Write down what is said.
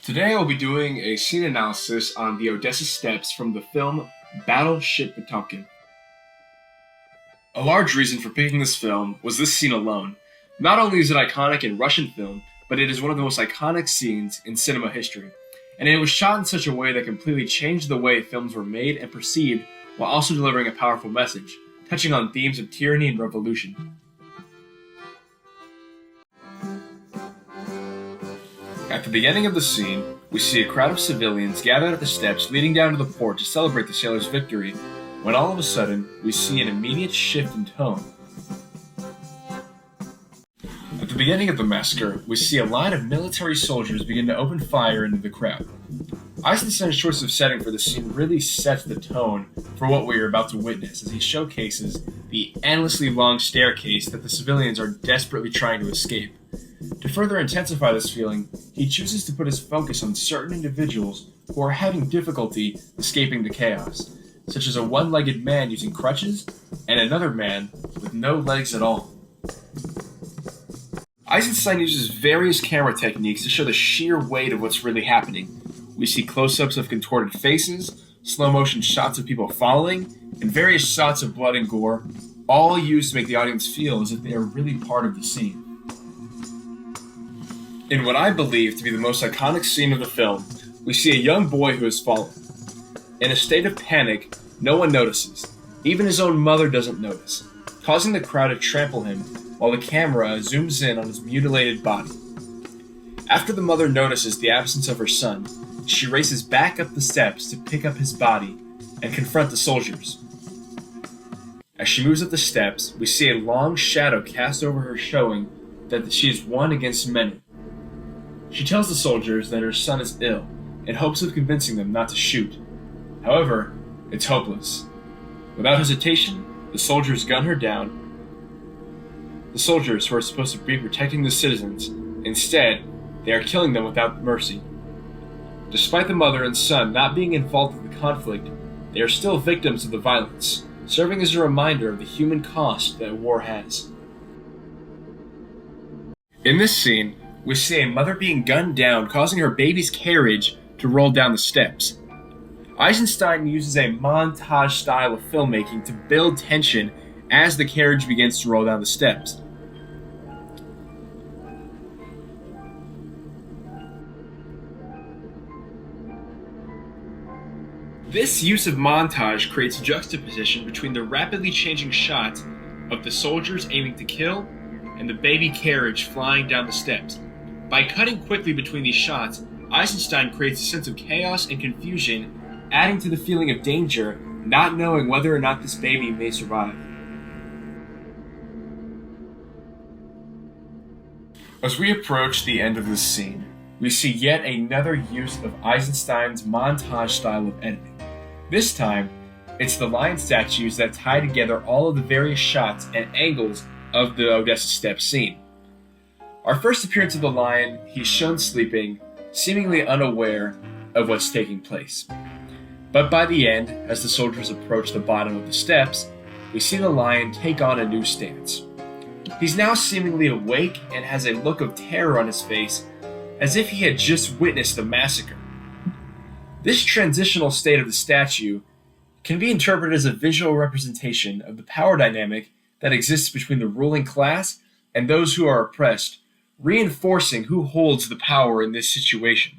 Today I'll be doing a scene analysis on the Odessa steps from the film Battleship Potemkin. A large reason for picking this film was this scene alone. Not only is it iconic in Russian film, but it is one of the most iconic scenes in cinema history. And it was shot in such a way that completely changed the way films were made and perceived while also delivering a powerful message, touching on themes of tyranny and revolution. At the beginning of the scene, we see a crowd of civilians gathered at the steps leading down to the port to celebrate the sailors' victory, when all of a sudden, we see an immediate shift in tone. At the beginning of the massacre, we see a line of military soldiers begin to open fire into the crowd. Eisenstein's choice of setting for the scene really sets the tone for what we are about to witness as he showcases the endlessly long staircase that the civilians are desperately trying to escape. To further intensify this feeling, he chooses to put his focus on certain individuals who are having difficulty escaping the chaos, such as a one-legged man using crutches and another man with no legs at all. Eisenstein uses various camera techniques to show the sheer weight of what's really happening. We see close-ups of contorted faces, slow-motion shots of people falling, and various shots of blood and gore, all used to make the audience feel as if they are really part of the scene. In what I believe to be the most iconic scene of the film, we see a young boy who has fallen. In a state of panic, no one notices. Even his own mother doesn't notice, causing the crowd to trample him while the camera zooms in on his mutilated body. After the mother notices the absence of her son, she races back up the steps to pick up his body and confront the soldiers. As she moves up the steps, we see a long shadow cast over her, showing that she is one against many. She tells the soldiers that her son is ill, in hopes of convincing them not to shoot. However, it's hopeless. Without hesitation, the soldiers gun her down. The soldiers, who are supposed to be protecting the citizens, instead, they are killing them without mercy. Despite the mother and son not being involved in the conflict, they are still victims of the violence, serving as a reminder of the human cost that war has. In this scene, we see a mother being gunned down, causing her baby's carriage to roll down the steps. Eisenstein uses a montage style of filmmaking to build tension as the carriage begins to roll down the steps. This use of montage creates juxtaposition between the rapidly changing shots of the soldiers aiming to kill and the baby carriage flying down the steps. By cutting quickly between these shots, Eisenstein creates a sense of chaos and confusion, adding to the feeling of danger, not knowing whether or not this baby may survive. As we approach the end of this scene, we see yet another use of Eisenstein's montage style of editing. This time, it's the lion statues that tie together all of the various shots and angles of the Odessa steps scene. Our first appearance of the lion, he's shown sleeping, seemingly unaware of what's taking place. But by the end, as the soldiers approach the bottom of the steps, we see the lion take on a new stance. He's now seemingly awake and has a look of terror on his face, as if he had just witnessed the massacre. This transitional state of the statue can be interpreted as a visual representation of the power dynamic that exists between the ruling class and those who are oppressed, reinforcing who holds the power in this situation.